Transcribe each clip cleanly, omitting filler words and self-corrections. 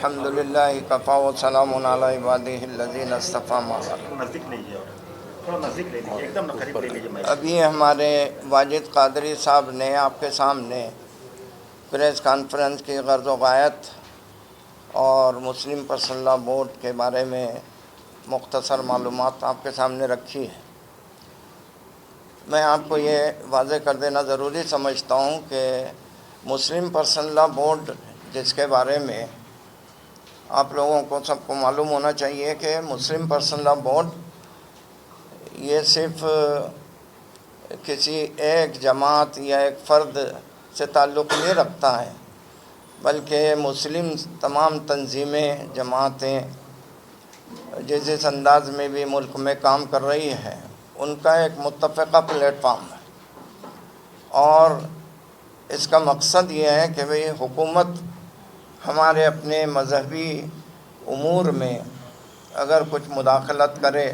अल्हम्दुलिल्लाह कफ़ा व सलामुन अला इबादिहिल्लज़ीना इस्तफ़ा मा बाद। नज़दीक लीजिए और थोड़ा नज़दीक ले लीजिए, एकदम न करीब ले लीजिए माइक। अभी हमारे वाजिद क़ादरी साहब ने आपके सामने प्रेस कॉन्फ्रेंस की गर्ज़ व गायत और मुस्लिम पर्सनल लॉ बोर्ड के बारे में मुख्तसर मालूमात आपके सामने रखी है। मैं आपको ये वाज़े कर देना ज़रूरी समझता हूँ कि मुस्लिम पर्सनल लॉ बोर्ड जिसके बारे में आप लोगों को सबको मालूम होना चाहिए कि मुस्लिम पर्सनल लॉ बोर्ड ये सिर्फ़ किसी एक जमात या एक फ़र्द से ताल्लुक़ नहीं रखता है, बल्कि मुस्लिम तमाम तंजीमें जमातें जिस अंदाज़ में भी मुल्क में काम कर रही है उनका एक मुत्तफ़िक़ा प्लेटफार्म है। और इसका मकसद ये है कि भाई हुकूमत हमारे अपने मज़हबी उमूर में अगर कुछ मुदाखलत करे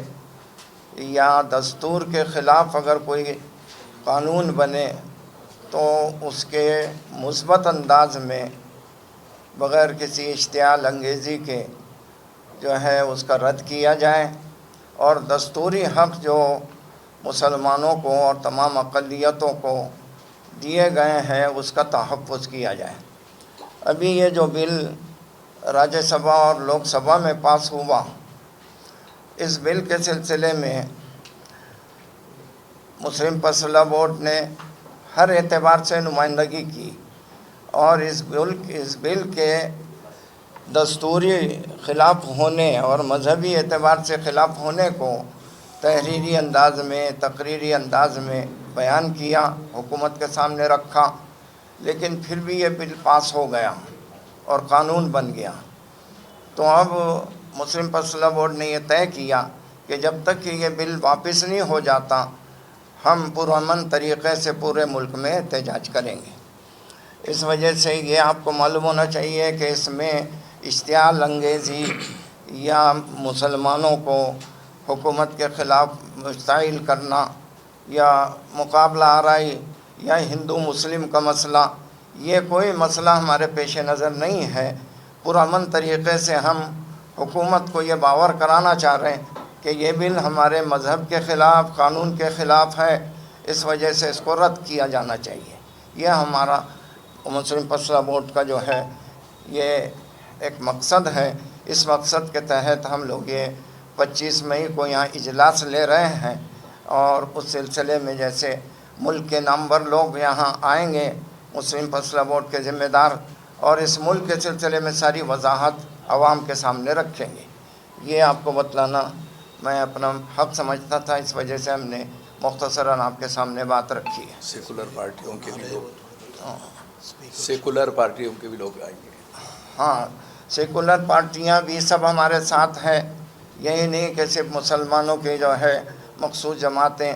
या दस्तूर के ख़िलाफ़ अगर कोई कानून बने तो उसके मुस्बत अंदाज में बग़ैर किसी इश्तियाल अंगेज़ी के जो है उसका रद्द किया जाए और दस्तूरी हक़ जो मुसलमानों को और तमाम अक़लियतों को दिए गए हैं उसका तहफ़्फ़ुज़ किया जाए। अभी ये जो बिल राज्यसभा और लोकसभा में पास हुआ, इस बिल के सिलसिले में मुस्लिम पर्सनल लॉ बोर्ड ने हर एतबार से नुमाइंदगी की और इस बिल के दस्तूरी ख़िलाफ़ होने और मजहबी एतबार से ख़िलाफ़ होने को तहरीरी अंदाज में, तकरीरी अंदाज में बयान किया, हुकूमत के सामने रखा, लेकिन फिर भी ये बिल पास हो गया और कानून बन गया। तो अब मुस्लिम पर्सनल लॉ बोर्ड ने यह तय किया कि जब तक कि ये बिल वापस नहीं हो जाता हम पुरअमन तरीक़े से पूरे मुल्क में एहतजाज करेंगे। इस वजह से ये आपको मालूम होना चाहिए कि इसमें इश्तियाल अंगेज़ी या मुसलमानों को हुकूमत के ख़िलाफ़ मुश्ताइल करना या मुकाबला आराई या हिंदू मुस्लिम का मसला, ये कोई मसला हमारे पेश नज़र नहीं है। पुरअमन तरीक़े से हम हुकूमत को ये बावर कराना चाह रहे हैं कि ये बिल हमारे मज़हब के ख़िलाफ़, कानून के ख़िलाफ़ है, इस वजह से इसको रद्द किया जाना चाहिए। यह हमारा मुस्लिम पर्सनल बोर्ड का जो है ये एक मकसद है। इस मकसद के तहत हम लोग ये 25 मई को यहाँ इजलास ले रहे हैं और उस सिलसिले में जैसे मुल्क के नामवर लोग यहाँ आएंगे, मुस्लिम पर्सनल बोर्ड के ज़िम्मेदार, और इस मुल्क के सिलसिले में सारी वजाहत आवाम के सामने रखेंगे। ये आपको बतलाना मैं अपना हक़ समझता था, इस वजह से हमने मुख्तसरन आपके सामने बात रखी है। सेकुलर पार्टियों के भी लोग, सेकुलर पार्टियों के भी लोग आएंगे। हाँ, सेकुलर पार्टियाँ भी सब हमारे साथ हैं। यही नहीं कि सिर्फ मुसलमानों की जो है मखसूस जमातें,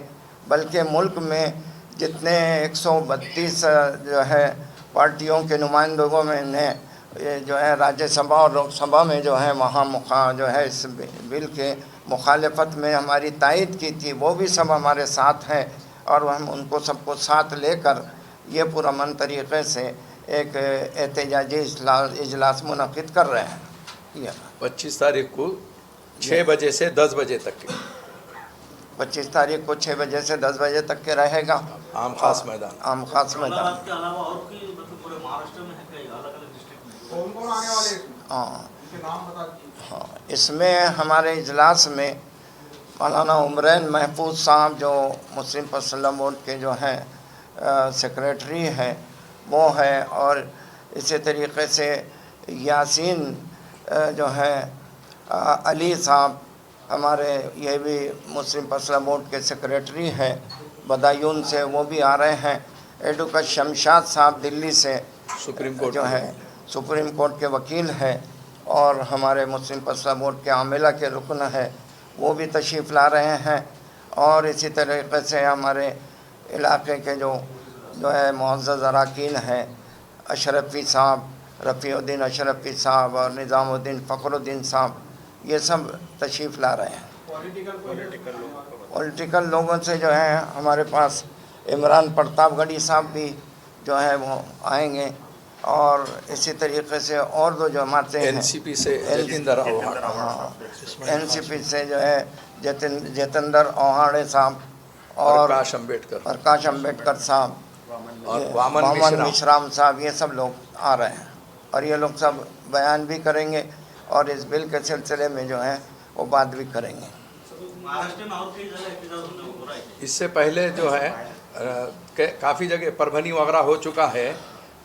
बल्कि मुल्क में जितने 132 जो है पार्टियों के नुमाइंदों में ने जो है राज्यसभा और लोकसभा में जो है वहाँ जो है इस बिल के मुखालफत में हमारी तायद की थी, वो भी सब हमारे साथ हैं और हम उनको सबको साथ लेकर ये पुरअमन तरीक़े से एक एहतजाजी इजलास मुनक़िद कर रहे हैं। 25 तारीख को 6 बजे से 10 बजे तक के 25 तारीख को 6 बजे से 10 बजे तक के रहेगा आम खास मैदान। आम खास मैदान। के अलावा और कोई मतलब पूरे महाराष्ट्र में है क्या, अलग-अलग डिस्ट्रिक्ट में? कौन आने वाले? हाँ नाम बता दीजिए। हाँ, इसमें हमारे इजलास में मौलाना उमरैन महफूज साहब जो मुस्लिम पर्सनल लॉ बोर्ड के जो हैं सेक्रेटरी हैं वो है, और इसी तरीक़े से यासीन जो है अली साहब हमारे ये भी मुस्लिम पर्सनल बोर्ड के सेक्रेटरी हैं बदायून से, वो भी आ रहे हैं। एडवोकेट शमशाद साहब दिल्ली से सुप्रीम कोर्ट जो है सुप्रीम कोर्ट के वकील हैं और हमारे मुस्लिम पर्सनल बोर्ड के आमिला के रुकन है, वो भी तशरीफ़ ला रहे हैं। और इसी तरीक़े से हमारे इलाके के जो है मुअज़्ज़ज़ अरकान हैं, अशरफ़ी साहब, रफ़ीउद्दीन अशरफ़ी साहब और निज़ामुद्दीन फ़खरुद्दीन साहब, ये सब तशरीफ़ ला रहे हैं। पॉलिटिकल लोगों से जो है हमारे पास इमरान प्रतापगढ़ी साहब भी जो है वो आएंगे। और इसी तरीके से और दो जमातें हैं। एनसीपी से जतिंदर आव्हाड, हाँ, एनसीपी से जो है जतेंद्र आव्हाड साहब और प्रकाश अम्बेडकर साहब और ये वामन मिश्राम साहब, ये सब लोग आ रहे हैं और ये लोग सब बयान भी करेंगे और इस बिल के सिलसिले में जो है वो बात भी करेंगे। महाराष्ट्र में और कई जगह एहतजाज हो रहा है। इससे पहले जो है काफ़ी जगह परभनी वगैरह हो चुका है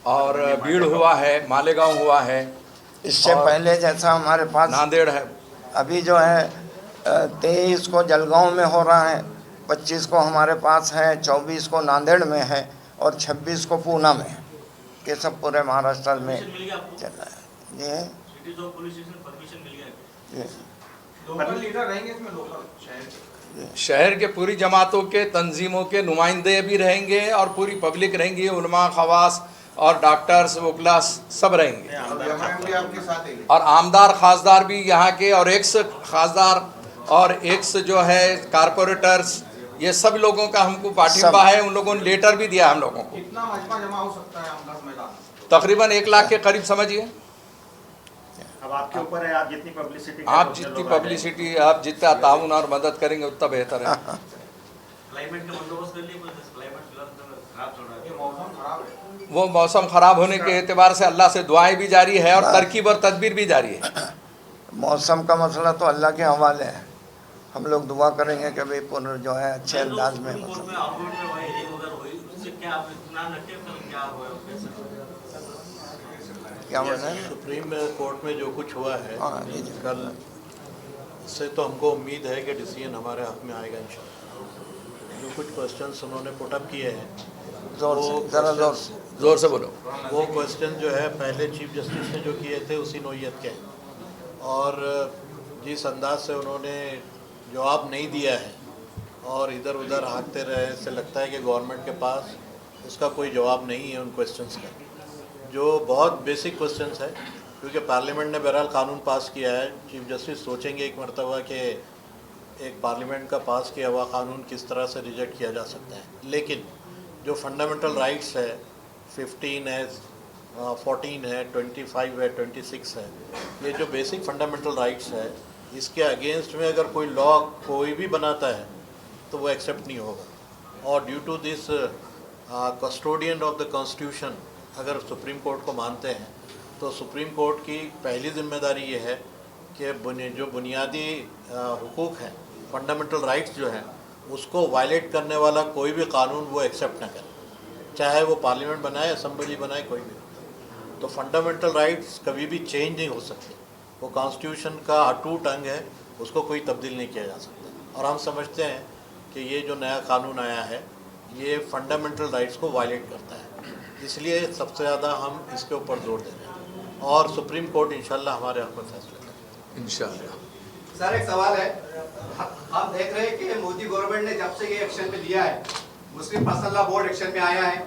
और बीड़ हुआ है, मालेगांव हुआ है, इससे पहले जैसा हमारे पास नांदेड़ है। अभी जो है 23 को जलगांव में हो रहा है, 25 को हमारे पास है, 24 को नांदेड़ में है और 26 को पूना में है। ये सब पूरे महाराष्ट्र में मिल गया आपको? चल रहा है। ये cities of police station permission मिल गया है। ये लोकल लीडर रहेंगे इसमें, लोकल शहर के पूरी जमातों के तंजीमों के नुमाइंदे भी रहेंगे और पूरी पब्लिक रहेंगी, उलमा, खवास और डॉक्टर्स, वकला सब रहेंगे आपके साथ ही। और आमदार खासदार भी यहाँ के और एक्स खासदार और एक्स जो है कारपोरेटर्स, ये सब लोगों का हमको पाठिंबा है। उन लोगों ने लेटर भी दिया हम लोगों को। कितना मजमा जमा हो सकता है आमदार मैदान? तकरीबन 1 लाख के करीब समझिए। अब आपके ऊपर है, आप जितनी पब्लिसिटी आप जितना ताउन और मदद करेंगे उतना बेहतर है। क्लाइमेट का बंदोबस्त कर लिए, क्लाइमेट फिलहाल खराब चल रहा है। ये मौसम खराब है। वो मौसम ख़राब होने के एतबार से अल्लाह से दुआएं भी जारी है और तरकीब और तदबीर भी जारी है। मौसम का मसला तो अल्लाह के हवाले है। हम लोग दुआ करेंगे कि भाई पुनः जो है अच्छे अंदाज में सुप्रीम कोर्ट में आउटवर्ड में हुई, एक उधर हुई, उससे क्या आप इत्मीनान रखते हैं? कल क्या हुआ है कैसे? क्या बोल रहे हैं? सुप्रीम कोर्ट में जो कुछ हुआ है हाँ, जी। कल, इससे तो हमको उम्मीद है कि डिसीजन हमारे हाथ में आएगा इंशाल्लाह। जो कुछ क्वेश्चंस उन्होंने पुटअप किए हैं, जोर से, जरा जोर से बोलो। वो क्वेश्चन जो है पहले चीफ जस्टिस ने जो किए थे उसी नोयत के हैं और जिस अंदाज से उन्होंने जवाब नहीं दिया है और इधर उधर हाँकते रहे, ऐसे लगता है कि गवर्नमेंट के पास उसका कोई जवाब नहीं है उन क्वेश्चंस का, जो बहुत बेसिक क्वेश्चंस है। क्योंकि पार्लियामेंट ने बहरहाल कानून पास किया है, चीफ जस्टिस सोचेंगे एक मरतबा कि एक पार्लियामेंट का पास किया हुआ कानून किस तरह से रिजेक्ट किया जा सकता है। लेकिन जो फंडामेंटल राइट्स है, 15 है, 14 है, 25 है, 26 है, ये जो बेसिक फंडामेंटल राइट्स है, इसके अगेंस्ट में अगर कोई लॉ कोई भी बनाता है तो वो एक्सेप्ट नहीं होगा। और due to this custodian of the constitution अगर सुप्रीम कोर्ट को मानते हैं तो सुप्रीम कोर्ट की पहली जिम्मेदारी ये है कि जो बुनियादी हुकूक हैं, फंडामेंटल राइट्स जो हैं, उसको वायलेट करने वाला कोई भी कानून वो एक्सेप्ट ना करे, चाहे वो पार्लियामेंट बनाए, असेंबली बनाए, कोई भी। तो फंडामेंटल राइट्स कभी भी चेंज नहीं हो सकते, वो कॉन्स्टिट्यूशन का अटूट अंग है, उसको कोई तब्दील नहीं किया जा सकता। और हम समझते हैं कि ये जो नया कानून आया है ये फंडामेंटल राइट्स को वायलेट करता है, इसलिए सबसे ज़्यादा हम इसके ऊपर जोर दे रहे हैं और सुप्रीम कोर्ट इंशाल्लाह हमारे हक़ में फैसला करेगा इंशाल्लाह। सर एक सवाल है, हम देख रहे हैं कि मोदी गवर्नमेंट ने जब से ये एक्शन में लिया है, मुस्लिम पर्सनल लॉ बोर्ड एक्शन में आया है,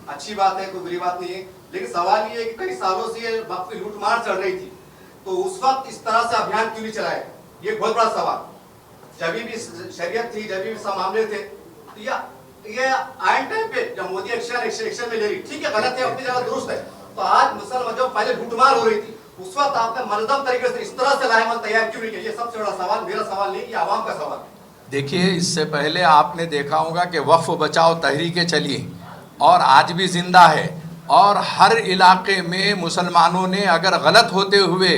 अच्छी बात है, कोई बुरी बात नहीं है। लेकिन सवाल ये है कि कई सालों से ये वक्त की लूटमार चल रही थी, तो उस वक्त इस तरह से अभियान क्यों नहीं चलाया? ये बहुत बड़ा सवाल। जब भी शरीयत थी, जब भी सब मामले थे, तो ये आयन टाइम पे जब मोदी एक्शन में ले रही, ठीक है, गलत है, अपनी जगह दुरुस्त है। तो आज मुसलमान जो पहले लूटमार हो रही थी, उस वक्त आपने मनदम तरीके से इस तरह से लाहेमत तैयार क्यों नहीं किया? ये सबसे बड़ा सवाल, मेरा सवाल नहीं, ये आवाम का सवाल है। देखिए, इससे पहले आपने देखा होगा कि वक्फ बचाओ तहरीकें चली और आज भी जिंदा है और हर इलाके में मुसलमानों ने अगर गलत होते हुए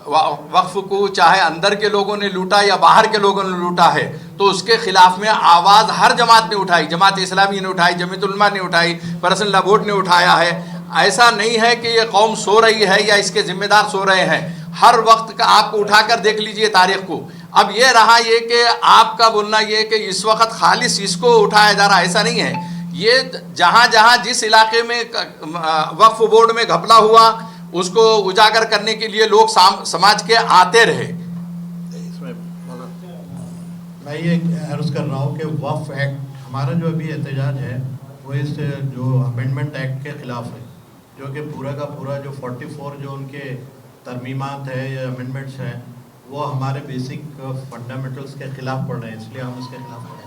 वक्फ को चाहे अंदर के लोगों ने लूटा या बाहर के लोगों ने लूटा है तो उसके खिलाफ में आवाज़ हर जमात ने उठाई, जमात इस्लामी ने उठाई, जमीयत उलमा ने उठाई, पर्सनल लॉ बोर्ड ने उठाया है। ऐसा नहीं है कि ये कौम सो रही है या इसके जिम्मेदार सो रहे हैं, हर वक्त का आपको उठाकर देख लीजिए तारीख को। अब ये रहा ये कि आपका बोलना ये कि इस वक्त खालिस इसको उठाया जा रहा, ऐसा नहीं है। ये जहाँ जहाँ जिस इलाके में वक्फ बोर्ड में घपला हुआ उसको उजागर करने के लिए लोग समाज के आते रहे। इसमें मैं ये अर्ज कर रहा हूँ कि वक्फ एक्ट, हमारा जो अभी एहतजाज है वो इस जो अमेंडमेंट एक्ट के ख़िलाफ़ है, जो कि पूरा का पूरा जो 44 जो उनके तरमीमात है या अमेंडमेंट्स हैं वो हमारे बेसिक फंडामेंटल्स के ख़िलाफ़ पड़ रहे हैं, इसलिए हम इसके ख़िलाफ़ पढ़ रहे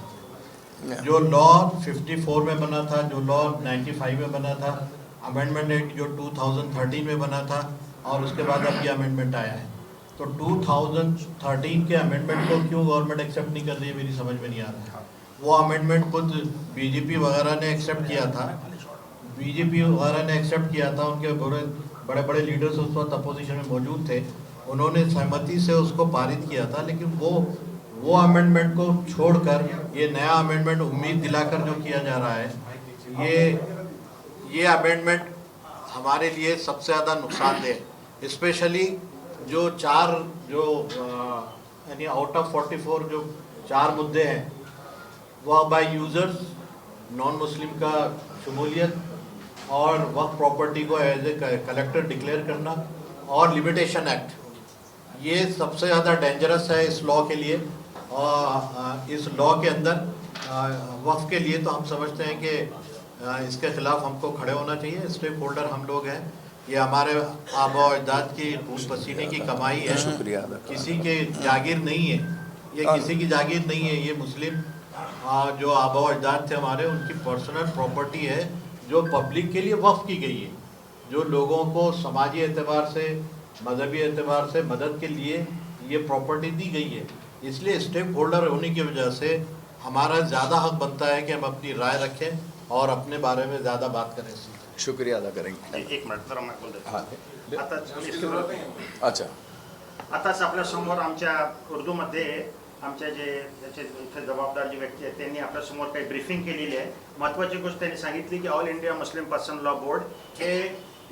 हैं। जो लॉ 54 में बना था, जो लॉ 95 में बना था, अमेंडमेंट एक्ट जो 2013 में बना था और उसके बाद अब ये अमेंडमेंट आया है। तो 2013 के अमेंडमेंट को क्यों गवर्नमेंट एक्सेप्ट नहीं कर रही है, मेरी समझ में नहीं आ रहा है। वो अमेंडमेंट खुद बीजेपी वगैरह ने एक्सेप्ट किया था, बीजेपी वगैरह ने एक्सेप्ट किया था, उनके बड़े बड़े लीडर्स उस वक्त अपोजिशन में मौजूद थे, उन्होंने सहमति से उसको पारित किया था। लेकिन वो अमेंडमेंट को छोड़कर ये नया अमेंडमेंट उम्मीद दिलाकर जो किया जा रहा है, ये अमेंडमेंट हमारे लिए सबसे ज़्यादा नुकसानदेह, स्पेशली जो यानी आउट ऑफ 44 जो 4 मुद्दे हैं, वह बाय यूज़र्स, नॉन मुस्लिम का शमूलियत और वक्फ प्रॉपर्टी को एज ए कलेक्टर डिक्लेयर करना और लिमिटेशन एक्ट, ये सबसे ज़्यादा डेंजरस है इस लॉ के लिए। और इस लॉ के अंदर वक्फ के लिए तो हम समझते हैं कि इसके खिलाफ हमको खड़े होना चाहिए। स्टेक होल्डर हम लोग हैं, ये हमारे आबा और अजदाद की खून पसीने की कमाई है, किसी के जागीर नहीं है, ये किसी की जागीर नहीं है, ये मुस्लिम जो आबा और अजदाद थे हमारे, उनकी पर्सनल प्रॉपर्टी है जो पब्लिक के लिए वक्फ की गई है, जो लोगों को समाजी एतबार से, मजहबी एतबार से मदद के लिए ये प्रॉपर्टी दी गई है। इसलिए स्टेक होल्डर होने की वजह से हमारा ज़्यादा हक बनता है कि हम अपनी राय रखें और अपने बारे में ज़्यादा बात करें। शुक्रिया अदा करेंगे। एक मिनिट जरा मैं बोल देतो. हाँ आता अच्छा आताच आपल्यासमोर आमच्या उर्दूमध्ये आमच्या जे त्याचे इथे जबाबदार जे व्यक्ती आहेत त्यांनी आपल्यासमोर काही ब्रीफिंग केलेली आहे। महत्त्वाची गोष्ट त्यांनी सांगितली की All India Muslim personal law board हे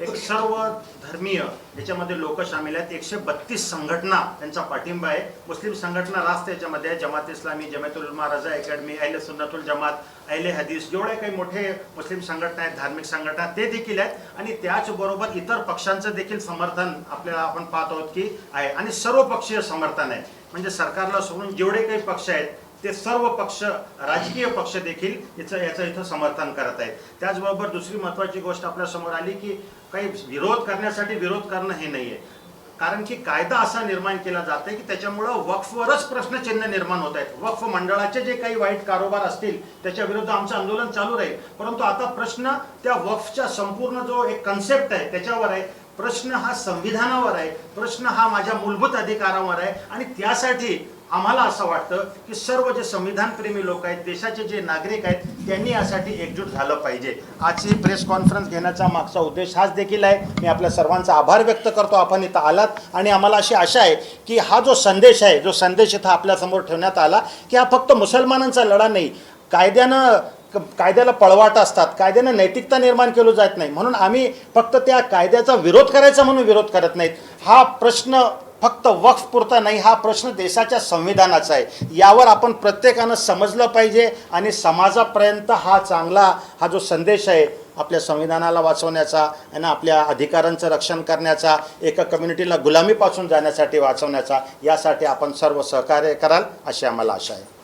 एक सर्व धर्मीय याच्यामध्ये लोक सामील आहेत। 132 संघटना त्यांचा पाठिंबा आहे। मुस्लिम संघटना राष्ट्र याच्यामध्ये जमात इस्लामी, जमातुल उलमा, रजा अकॅडमी, अहले सुन्नतुल जमात, अहले हदीस, जेवढे काही मोठे मुस्लिम संघटना आहेत, धार्मिक संघटना ते देखील आहेत आणि त्याचबरोबर इतर पक्षांचं देखील समर्थन आपल्याला आपण पाहत आहोत की आहे आणि सर्वपक्षीय समर्थन आहे। म्हणजे सरकारला सोडून जेवढे काही पक्ष आहेत ते सर्व पक्ष, राजकीय पक्ष देखील याचं इथं समर्थन करत आहेत। त्याचबरोबर दुसरी महत्त्वाची गोष्ट आपल्या समोर आली की काही विरोध करण्यासाठी विरोध करणं हे नाहीये, कारण की कायदा असा निर्माण केला जातोय की त्याच्यामुळे वक्फवरच प्रश्नचिन्ह निर्माण होत आहेत। वक्फ मंडळाचे जे काही वाईट कारभार असतील त्याच्या विरुद्ध आमचं आंदोलन चालू राहील, परंतु आता प्रश्न त्या वक्फच्या संपूर्ण जो एक कन्सेप्ट आहे त्याच्यावर आहे। प्रश्न हा संविधानावर आहे, प्रश्न हा माझ्या मूलभूत अधिकारावर आहे आणि त्यासाठी आम्हाला असं वाटतं की सर्व जे संविधानप्रेमी लोक आहेत, देशाचे जे नागरिक आहेत, त्यांनी यासाठी एकजूट झालं पाहिजे। आजची प्रेस कॉन्फरन्स घेण्याचा मागचा उद्देश हाच देखील आहे। मी आपल्या सर्वांचा आभार व्यक्त करतो, आपण इथं आलात आणि आम्हाला अशी आशा आहे की हा जो संदेश आहे, जो संदेश इथं आपल्यासमोर ठेवण्यात आला की हा फक्त मुसलमानांचा लढा नाही, कायद्याला पळवाट असतात, कायद्याने नैतिकता निर्माण केली जात नाही, म्हणून आम्ही फक्त त्या कायद्याचा विरोध करायचा म्हणून विरोध करत नाहीत। हा प्रश्न फक्त वक्फ पुरता नाही, हा प्रश्न देशाच्या संविधानाचा आहे। यावर आपण प्रत्येकानं समजलं पाहिजे आणि समाजापर्यंत हा जो संदेश आहे आपल्या संविधानाला वाचवण्याचा आणि आपल्या अधिकारांचं रक्षण करण्याचा, एका कम्युनिटीला गुलामीपासून जाण्यासाठी वाचवण्याचा, यासाठी आपण सर्व सहकार्य कराल अशी आम्हाला आशा आहे।